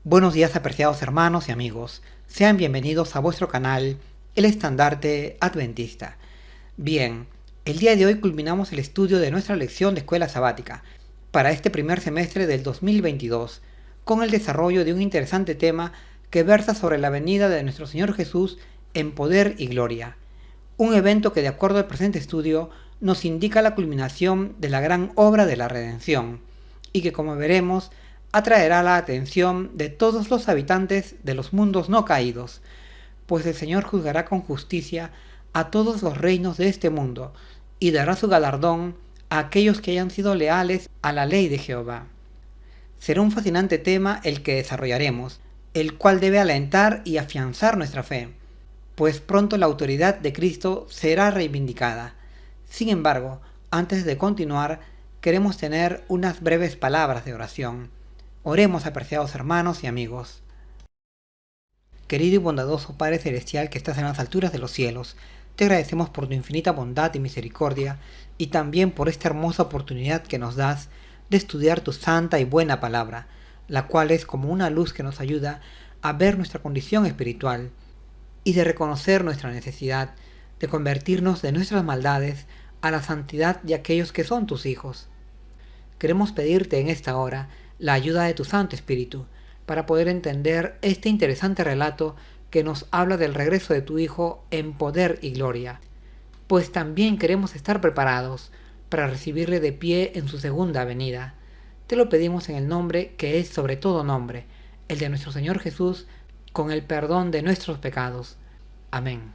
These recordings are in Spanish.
Buenos días, apreciados hermanos y amigos. Sean bienvenidos a vuestro canal, El Estandarte Adventista. Bien, el día de hoy culminamos el estudio de nuestra lección de escuela sabática para este primer semestre del 2022, con el desarrollo de un interesante tema que versa sobre la venida de nuestro Señor Jesús en poder y gloria. Un evento que, de acuerdo al presente estudio, nos indica la culminación de la gran obra de la redención, y que, como veremos, atraerá la atención de todos los habitantes de los mundos no caídos, pues el Señor juzgará con justicia a todos los reinos de este mundo, y dará su galardón a aquellos que hayan sido leales a la ley de Jehová. Será un fascinante tema el que desarrollaremos, el cual debe alentar y afianzar nuestra fe, pues pronto la autoridad de Cristo será reivindicada. Sin embargo, antes de continuar, queremos tener unas breves palabras de oración. Oremos, apreciados hermanos y amigos. Querido y bondadoso Padre Celestial que estás en las alturas de los cielos, te agradecemos por tu infinita bondad y misericordia, y también por esta hermosa oportunidad que nos das de estudiar tu santa y buena palabra, la cual es como una luz que nos ayuda a ver nuestra condición espiritual y de reconocer nuestra necesidad de convertirnos de nuestras maldades a la santidad de aquellos que son tus hijos. Queremos pedirte en esta hora la ayuda de tu Santo Espíritu para poder entender este interesante relato que nos habla del regreso de tu Hijo en poder y gloria, pues también queremos estar preparados para recibirle de pie en su segunda venida. Te lo pedimos en el nombre que es sobre todo nombre, el de nuestro Señor Jesús, con el perdón de nuestros pecados. Amén.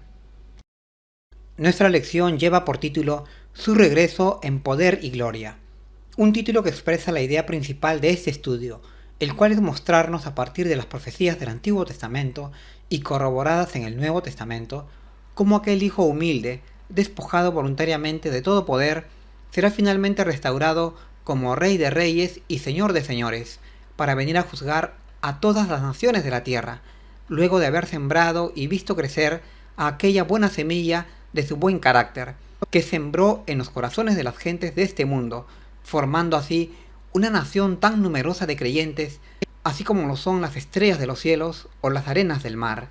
Nuestra lección lleva por título Su regreso en poder y gloria, un título que expresa la idea principal de este estudio, el cual es mostrarnos a partir de las profecías del Antiguo Testamento y corroboradas en el Nuevo Testamento, cómo aquel Hijo humilde, despojado voluntariamente de todo poder, será finalmente restaurado como Rey de Reyes y Señor de Señores, para venir a juzgar a todas las naciones de la tierra, luego de haber sembrado y visto crecer a aquella buena semilla de su buen carácter, que sembró en los corazones de las gentes de este mundo, formando así una nación tan numerosa de creyentes, así como lo son las estrellas de los cielos o las arenas del mar,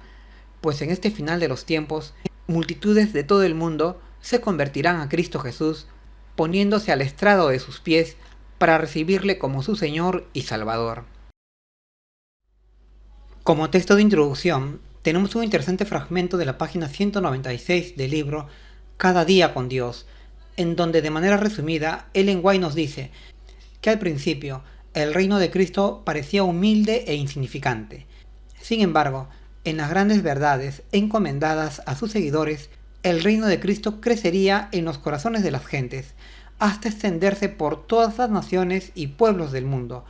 pues en este final de los tiempos, multitudes de todo el mundo se convertirán a Cristo Jesús, poniéndose al estrado de sus pies para recibirle como su Señor y Salvador. Como texto de introducción, tenemos un interesante fragmento de la página 196 del libro Cada día con Dios, en donde de manera resumida Ellen White nos dice que al principio el reino de Cristo parecía humilde e insignificante. Sin embargo, en las grandes verdades encomendadas a sus seguidores, el reino de Cristo crecería en los corazones de las gentes, hasta extenderse por todas las naciones y pueblos del mundo,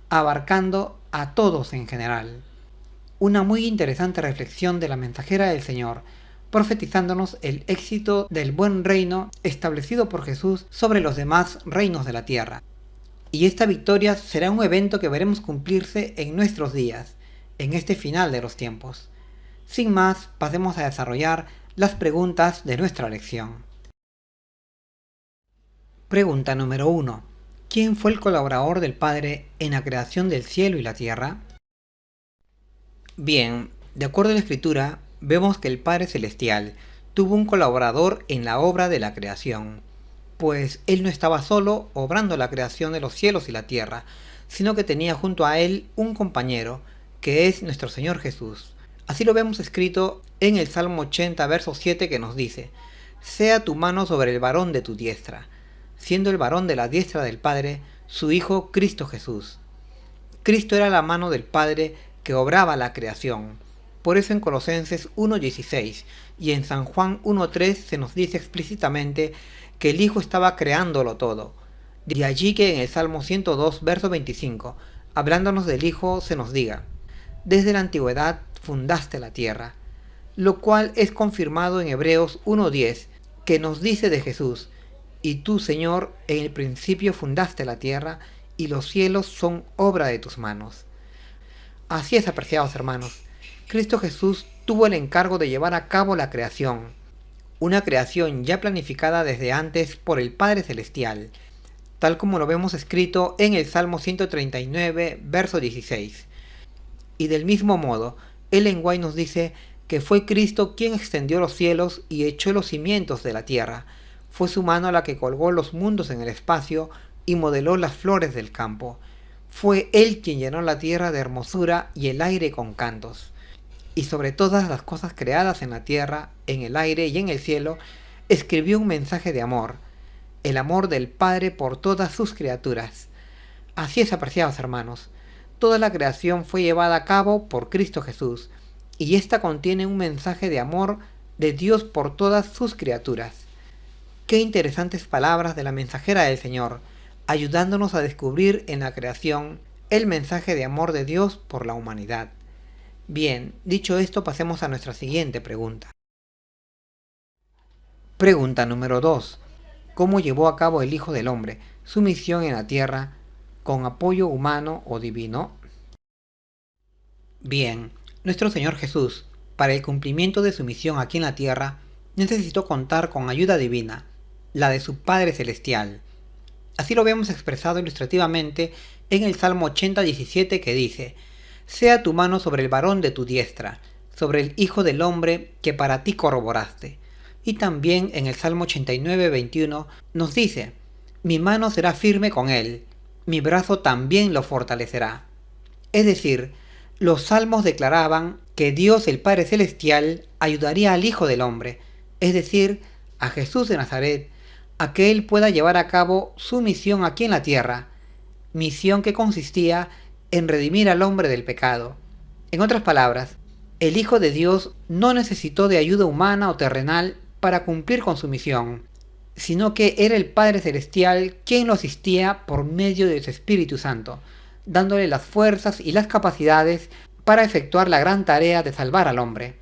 abarcando a todos en general. Una muy interesante reflexión de la mensajera del Señor, profetizándonos el éxito del buen reino establecido por Jesús sobre los demás reinos de la tierra. Y esta victoria será un evento que veremos cumplirse en nuestros días, en este final de los tiempos. Sin más, pasemos a desarrollar las preguntas de nuestra lección. Pregunta número 1. ¿Quién fue el colaborador del Padre en la creación del cielo y la tierra? Bien, de acuerdo a la Escritura, vemos que el Padre Celestial tuvo un colaborador en la obra de la creación, pues Él no estaba solo obrando la creación de los cielos y la tierra, sino que tenía junto a Él un compañero, que es nuestro Señor Jesús. Así lo vemos escrito en el Salmo 80, verso 7, que nos dice: «Sea tu mano sobre el varón de tu diestra», siendo el varón de la diestra del Padre, su Hijo Cristo Jesús. Cristo era la mano del Padre que obraba la creación. Por eso en Colosenses 1:16 y en San Juan 1:3 se nos dice explícitamente que el Hijo estaba creándolo todo. De allí que en el Salmo 102, verso 25, hablándonos del Hijo, se nos diga: «Desde la antigüedad fundaste la tierra», lo cual es confirmado en Hebreos 1:10, que nos dice de Jesús: «Y tú, Señor, en el principio fundaste la tierra, y los cielos son obra de tus manos». Así es, apreciados hermanos, Cristo Jesús tuvo el encargo de llevar a cabo la creación, una creación ya planificada desde antes por el Padre Celestial, tal como lo vemos escrito en el Salmo 139, verso 16. Y del mismo modo, Ellen White nos dice que fue Cristo quien extendió los cielos y echó los cimientos de la tierra. Fue su mano la que colgó los mundos en el espacio y modeló las flores del campo. Fue Él quien llenó la tierra de hermosura y el aire con cantos. Y sobre todas las cosas creadas en la tierra, en el aire y en el cielo, escribió un mensaje de amor, el amor del Padre por todas sus criaturas. Así es, apreciados hermanos, toda la creación fue llevada a cabo por Cristo Jesús, y ésta contiene un mensaje de amor de Dios por todas sus criaturas. Qué interesantes palabras de la mensajera del Señor, ayudándonos a descubrir en la creación el mensaje de amor de Dios por la humanidad. Bien, dicho esto, pasemos a nuestra siguiente pregunta. Pregunta número 2. ¿Cómo llevó a cabo el Hijo del Hombre su misión en la tierra con apoyo humano o divino? Bien, nuestro Señor Jesús, para el cumplimiento de su misión aquí en la tierra, necesitó contar con ayuda divina, la de su Padre Celestial. Así lo vemos expresado ilustrativamente en el Salmo 80:17 que dice: «Sea tu mano sobre el varón de tu diestra, sobre el Hijo del Hombre que para ti corroboraste». Y también en el Salmo 89:21 nos dice: «Mi mano será firme con él, mi brazo también lo fortalecerá». Es decir, los salmos declaraban que Dios el Padre Celestial ayudaría al Hijo del Hombre, es decir, a Jesús de Nazaret, a que él pueda llevar a cabo su misión aquí en la tierra, misión que consistía en redimir al hombre del pecado. En otras palabras, el Hijo de Dios no necesitó de ayuda humana o terrenal para cumplir con su misión, sino que era el Padre Celestial quien lo asistía por medio de su Espíritu Santo, dándole las fuerzas y las capacidades para efectuar la gran tarea de salvar al hombre.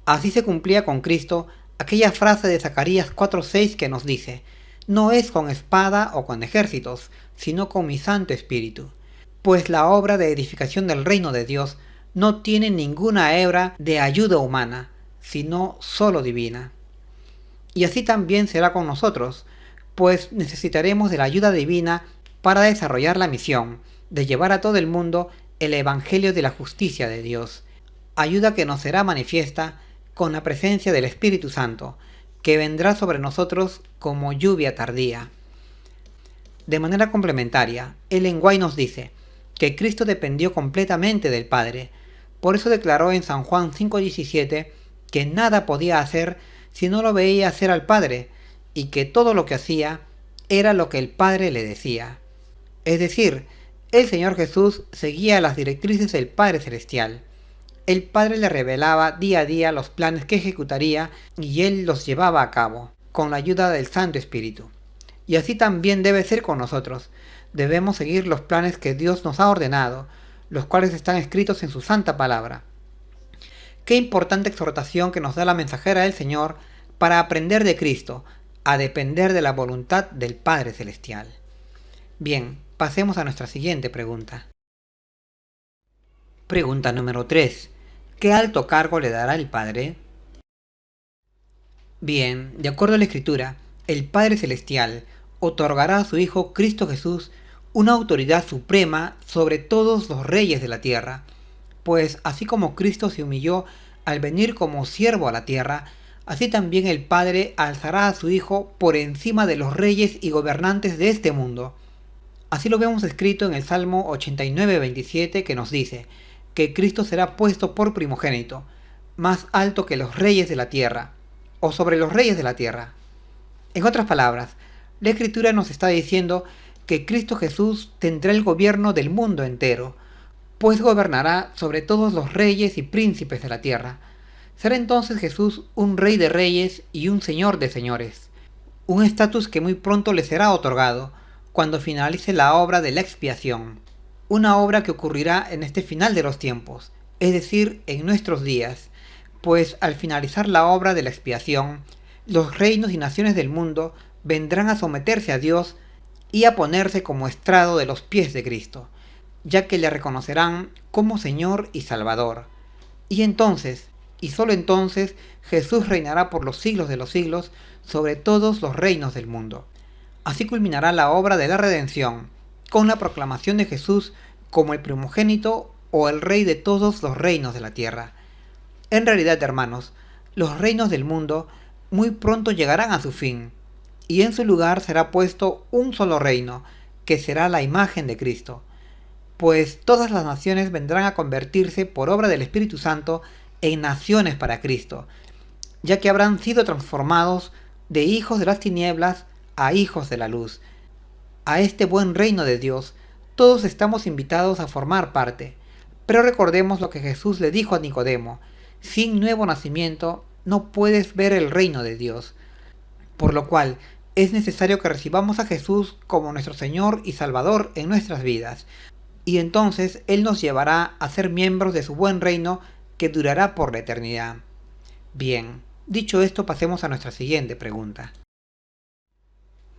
Así se cumplía con Cristo aquella frase de Zacarías 4:6 que nos dice: «No es con espada o con ejércitos, sino con mi Santo Espíritu». Pues la obra de edificación del reino de Dios no tiene ninguna hebra de ayuda humana, sino solo divina. Y así también será con nosotros, pues necesitaremos de la ayuda divina para desarrollar la misión de llevar a todo el mundo el Evangelio de la justicia de Dios, ayuda que nos será manifiesta con la presencia del Espíritu Santo, que vendrá sobre nosotros como lluvia tardía. De manera complementaria, Ellen White nos dice que Cristo dependió completamente del Padre. Por eso declaró en San Juan 5:17 que nada podía hacer si no lo veía hacer al Padre, y que todo lo que hacía era lo que el Padre le decía. Es decir, el Señor Jesús seguía las directrices del Padre Celestial. El Padre le revelaba día a día los planes que ejecutaría y Él los llevaba a cabo, con la ayuda del Santo Espíritu. Y así también debe ser con nosotros. Debemos seguir los planes que Dios nos ha ordenado, los cuales están escritos en su santa palabra. Qué importante exhortación que nos da la mensajera del Señor para aprender de Cristo, a depender de la voluntad del Padre Celestial. Bien, pasemos a nuestra siguiente pregunta. Pregunta número 3. ¿Qué alto cargo le dará el Padre? Bien, de acuerdo a la Escritura, el Padre Celestial otorgará a su Hijo Cristo Jesús una autoridad suprema sobre todos los reyes de la tierra, pues así como Cristo se humilló al venir como siervo a la tierra, así también el Padre alzará a su Hijo por encima de los reyes y gobernantes de este mundo. Así lo vemos escrito en el Salmo 89:27 que nos dice que Cristo será puesto por primogénito, más alto que los reyes de la tierra, o sobre los reyes de la tierra. En otras palabras, la Escritura nos está diciendo que Cristo Jesús tendrá el gobierno del mundo entero, pues gobernará sobre todos los reyes y príncipes de la tierra. Será entonces Jesús un rey de reyes y un señor de señores, un estatus que muy pronto le será otorgado, cuando finalice la obra de la expiación, una obra que ocurrirá en este final de los tiempos, es decir, en nuestros días, pues al finalizar la obra de la expiación, los reinos y naciones del mundo vendrán a someterse a Dios y a ponerse como estrado de los pies de Cristo, ya que le reconocerán como Señor y Salvador. Y entonces, y solo entonces, Jesús reinará por los siglos de los siglos sobre todos los reinos del mundo. Así culminará la obra de la redención, con la proclamación de Jesús como el primogénito o el rey de todos los reinos de la tierra. En realidad, hermanos, los reinos del mundo muy pronto llegarán a su fin, y en su lugar será puesto un solo reino, que será la imagen de Cristo. Pues todas las naciones vendrán a convertirse por obra del Espíritu Santo en naciones para Cristo, ya que habrán sido transformados de hijos de las tinieblas a hijos de la luz. A este buen reino de Dios, todos estamos invitados a formar parte. Pero recordemos lo que Jesús le dijo a Nicodemo: sin nuevo nacimiento no puedes ver el reino de Dios. Por lo cual, es necesario que recibamos a Jesús como nuestro Señor y Salvador en nuestras vidas, y entonces Él nos llevará a ser miembros de su buen reino que durará por la eternidad. Bien, dicho esto, pasemos a nuestra siguiente pregunta.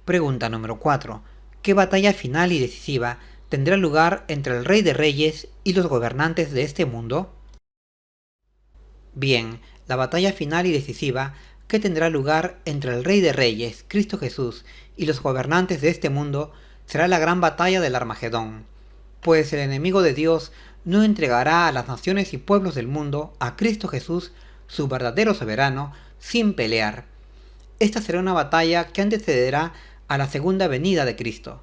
Pregunta número 4. ¿Qué batalla final y decisiva tendrá lugar entre el Rey de Reyes y los gobernantes de este mundo? Bien, la batalla final y decisiva que tendrá lugar entre el Rey de Reyes, Cristo Jesús, y los gobernantes de este mundo será la gran batalla del Armagedón, pues el enemigo de Dios no entregará a las naciones y pueblos del mundo a Cristo Jesús, su verdadero soberano, sin pelear. Esta será una batalla que antecederá a la segunda venida de Cristo.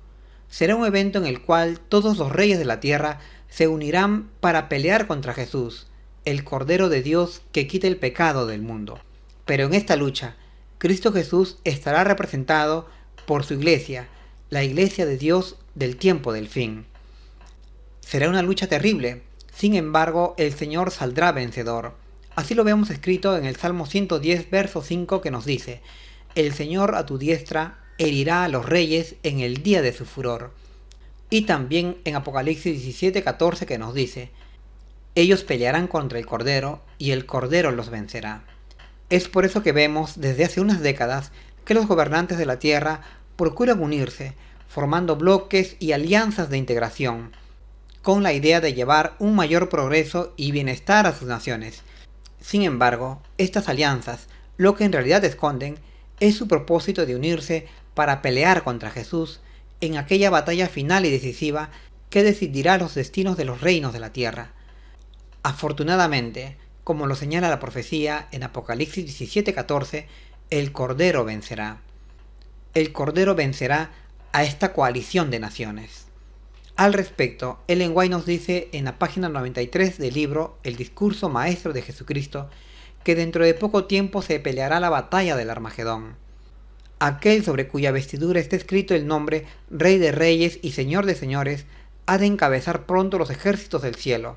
Será un evento en el cual todos los reyes de la tierra se unirán para pelear contra Jesús, el Cordero de Dios que quita el pecado del mundo. Pero en esta lucha, Cristo Jesús estará representado por su iglesia, la iglesia de Dios del tiempo del fin. Será una lucha terrible, sin embargo el Señor saldrá vencedor. Así lo vemos escrito en el Salmo 110, verso 5, que nos dice: el Señor a tu diestra herirá a los reyes en el día de su furor. Y también en Apocalipsis 17, 14, que nos dice: ellos pelearán contra el Cordero, y el Cordero los vencerá. Es por eso que vemos desde hace unas décadas que los gobernantes de la tierra procuran unirse, formando bloques y alianzas de integración, con la idea de llevar un mayor progreso y bienestar a sus naciones. Sin embargo, estas alianzas, lo que en realidad esconden, es su propósito de unirse para pelear contra Jesús en aquella batalla final y decisiva que decidirá los destinos de los reinos de la tierra. Afortunadamente, como lo señala la profecía en Apocalipsis 17:14, el Cordero vencerá. El Cordero vencerá a esta coalición de naciones. Al respecto, Ellen White nos dice en la página 93 del libro El discurso maestro de Jesucristo que dentro de poco tiempo se peleará la batalla del Armagedón. Aquel sobre cuya vestidura está escrito el nombre Rey de Reyes y Señor de Señores ha de encabezar pronto los ejércitos del cielo.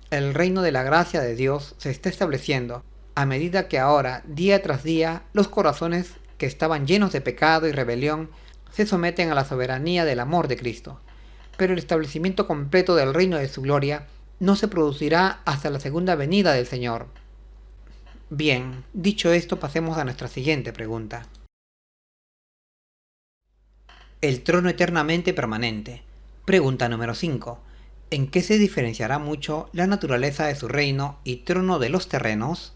El reino de la gracia de Dios se está estableciendo, a medida que ahora, día tras día, los corazones que estaban llenos de pecado y rebelión se someten a la soberanía del amor de Cristo. Pero el establecimiento completo del reino de su gloria no se producirá hasta la segunda venida del Señor. Bien, dicho esto, pasemos a nuestra siguiente pregunta. El trono eternamente permanente. Pregunta número 5. ¿En qué se diferenciará mucho la naturaleza de su reino y trono de los terrenos?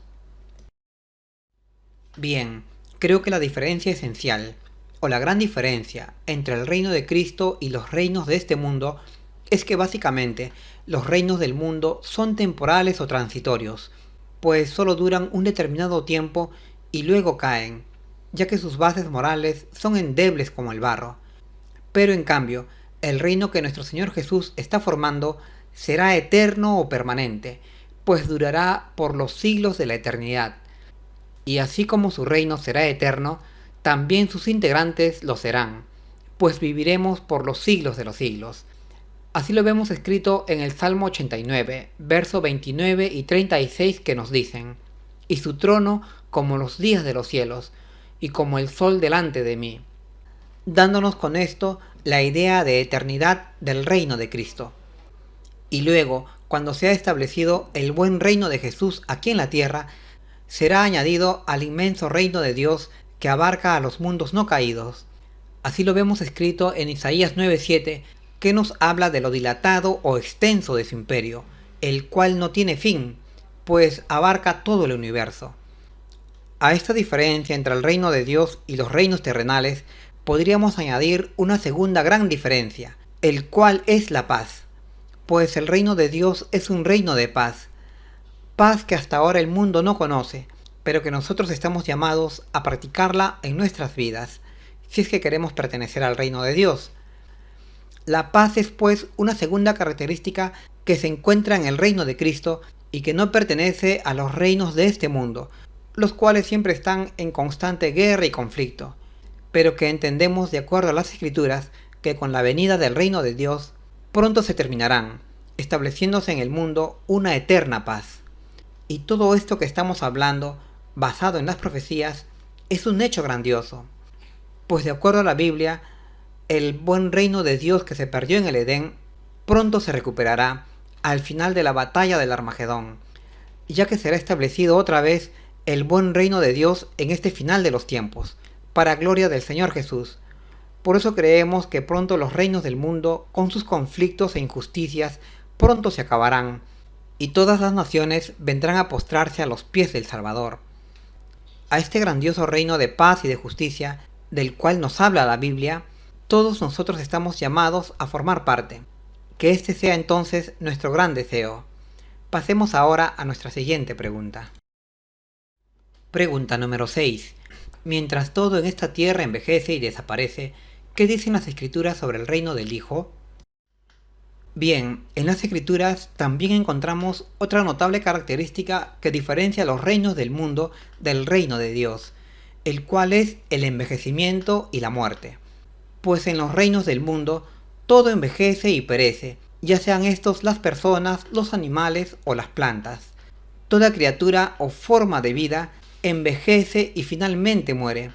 Bien, creo que la diferencia esencial, o la gran diferencia entre el reino de Cristo y los reinos de este mundo, es que básicamente los reinos del mundo son temporales o transitorios, pues solo duran un determinado tiempo y luego caen, ya que sus bases morales son endebles como el barro. Pero en cambio, el reino que nuestro Señor Jesús está formando será eterno o permanente, pues durará por los siglos de la eternidad. Y así como su reino será eterno, también sus integrantes lo serán, pues viviremos por los siglos de los siglos. Así lo vemos escrito en el Salmo 89, versos 29 y 36 que nos dicen: y su trono como los días de los cielos, y como el sol delante de mí, dándonos con esto la idea de eternidad del reino de Cristo. Y luego, cuando sea establecido el buen reino de Jesús aquí en la tierra, será añadido al inmenso reino de Dios que abarca a los mundos no caídos. Así lo vemos escrito en Isaías 9:7, que nos habla de lo dilatado o extenso de su imperio, el cual no tiene fin, pues abarca todo el universo. A esta diferencia entre el reino de Dios y los reinos terrenales, podríamos añadir una segunda gran diferencia, el cual es la paz, pues el reino de Dios es un reino de paz, paz que hasta ahora el mundo no conoce, pero que nosotros estamos llamados a practicarla en nuestras vidas, si es que queremos pertenecer al reino de Dios. La paz es pues una segunda característica que se encuentra en el reino de Cristo y que no pertenece a los reinos de este mundo, los cuales siempre están en constante guerra y conflicto, pero que entendemos de acuerdo a las Escrituras que con la venida del reino de Dios pronto se terminarán, estableciéndose en el mundo una eterna paz. Y todo esto que estamos hablando, basado en las profecías, es un hecho grandioso, pues de acuerdo a la Biblia, el buen reino de Dios que se perdió en el Edén pronto se recuperará al final de la batalla del Armagedón, ya que será establecido otra vez el buen reino de Dios en este final de los tiempos, para gloria del Señor Jesús. Por eso creemos que pronto los reinos del mundo, con sus conflictos e injusticias, pronto se acabarán, y todas las naciones vendrán a postrarse a los pies del Salvador. A este grandioso reino de paz y de justicia, del cual nos habla la Biblia, todos nosotros estamos llamados a formar parte. Que este sea entonces nuestro gran deseo. Pasemos ahora a nuestra siguiente pregunta. Pregunta número 6. Mientras todo en esta tierra envejece y desaparece, ¿qué dicen las Escrituras sobre el reino del Hijo? Bien, en las Escrituras también encontramos otra notable característica que diferencia los reinos del mundo del reino de Dios, el cual es el envejecimiento y la muerte. Pues en los reinos del mundo todo envejece y perece, ya sean estos las personas, los animales o las plantas. Toda criatura o forma de vida envejece y finalmente muere.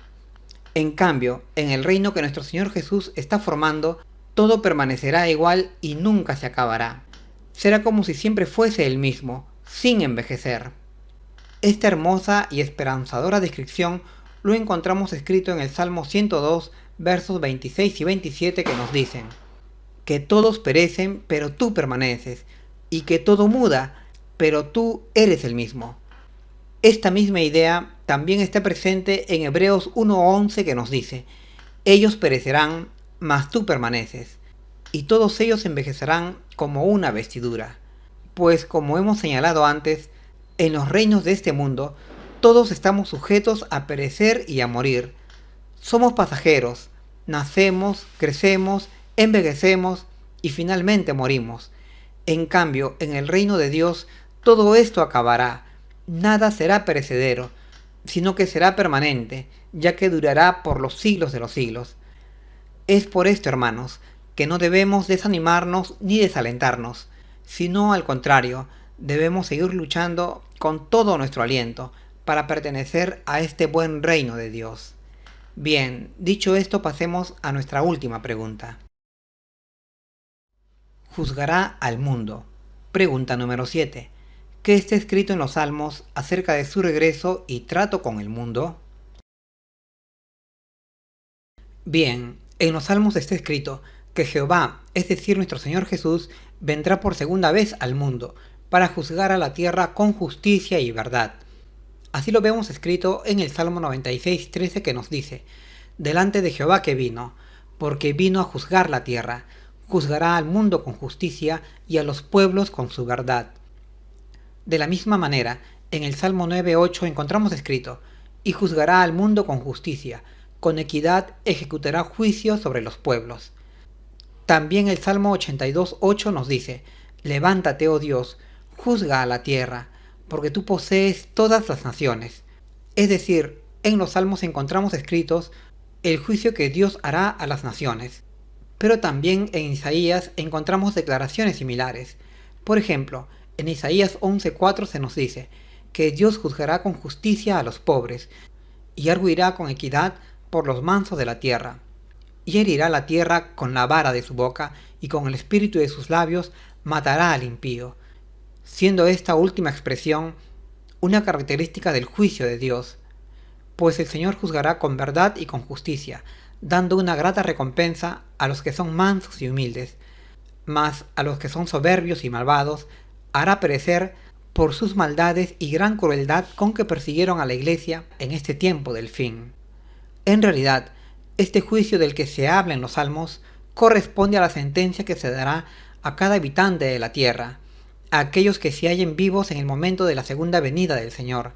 En cambio, en el reino que nuestro Señor Jesús está formando, todo permanecerá igual y nunca se acabará. Será como si siempre fuese el mismo, sin envejecer. Esta hermosa y esperanzadora descripción lo encontramos escrito en el Salmo 102, versos 26 y 27 que nos dicen: que todos perecen, pero tú permaneces, y que todo muda, pero tú eres el mismo. Esta misma idea también está presente en Hebreos 1:11 que nos dice: ellos perecerán, mas tú permaneces, y todos ellos envejecerán como una vestidura. Pues como hemos señalado antes, en los reinos de este mundo, todos estamos sujetos a perecer y a morir. Somos pasajeros, nacemos, crecemos, envejecemos y finalmente morimos. En cambio, en el reino de Dios, todo esto acabará. Nada será perecedero, sino que será permanente, ya que durará por los siglos de los siglos. Es por esto, hermanos, que no debemos desanimarnos ni desalentarnos, sino al contrario, debemos seguir luchando con todo nuestro aliento para pertenecer a este buen reino de Dios. Bien, dicho esto, pasemos a nuestra última pregunta. ¿Juzgará al mundo? Pregunta número 7. ¿Qué está escrito en los Salmos acerca de su regreso y trato con el mundo? Bien, en los Salmos está escrito que Jehová, es decir, nuestro Señor Jesús, vendrá por segunda vez al mundo para juzgar a la tierra con justicia y verdad. Así lo vemos escrito en el Salmo 96:13 que nos dice: delante de Jehová que vino, porque vino a juzgar la tierra, juzgará al mundo con justicia y a los pueblos con su verdad. De la misma manera, en el Salmo 9:8 encontramos escrito: y juzgará al mundo con justicia, con equidad ejecutará juicio sobre los pueblos. También el Salmo 82:8 nos dice: levántate, oh Dios, juzga a la tierra, porque tú posees todas las naciones. Es decir, en los Salmos encontramos escritos el juicio que Dios hará a las naciones. Pero también en Isaías encontramos declaraciones similares. Por ejemplo, en Isaías 11:4 se nos dice que Dios juzgará con justicia a los pobres y arguirá con equidad por los mansos de la tierra. Y herirá la tierra con la vara de su boca y con el espíritu de sus labios matará al impío, siendo esta última expresión una característica del juicio de Dios, pues el Señor juzgará con verdad y con justicia, dando una grata recompensa a los que son mansos y humildes, mas a los que son soberbios y malvados hará perecer por sus maldades y gran crueldad con que persiguieron a la iglesia en este tiempo del fin. En realidad, este juicio del que se habla en los Salmos corresponde a la sentencia que se dará a cada habitante de la tierra, a aquellos que se hallen vivos en el momento de la segunda venida del Señor.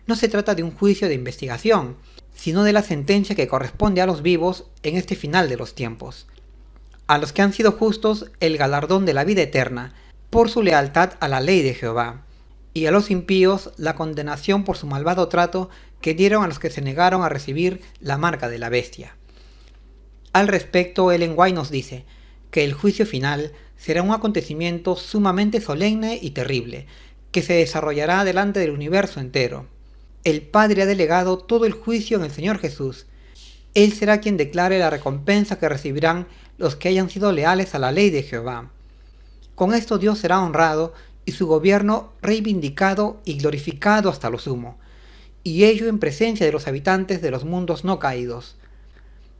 No se trata de un juicio de investigación, sino de la sentencia que corresponde a los vivos en este final de los tiempos. A los que han sido justos el galardón de la vida eterna, por su lealtad a la ley de Jehová, y a los impíos la condenación por su malvado trato que dieron a los que se negaron a recibir la marca de la bestia. Al respecto, Ellen White nos dice que el juicio final será un acontecimiento sumamente solemne y terrible, que se desarrollará delante del universo entero. El Padre ha delegado todo el juicio en el Señor Jesús. Él será quien declare la recompensa que recibirán los que hayan sido leales a la ley de Jehová. Con esto Dios será honrado y su gobierno reivindicado y glorificado hasta lo sumo, y ello en presencia de los habitantes de los mundos no caídos.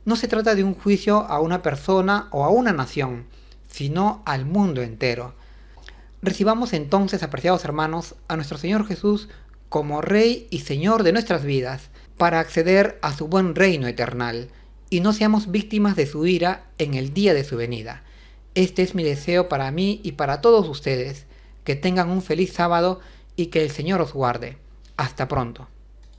No se trata de un juicio a una persona o a una nación, sino al mundo entero. Recibamos entonces, apreciados hermanos, a nuestro Señor Jesús como Rey y Señor de nuestras vidas, para acceder a su buen reino eternal, y no seamos víctimas de su ira en el día de su venida. Este es mi deseo para mí y para todos ustedes, que tengan un feliz sábado y que el Señor os guarde. Hasta pronto.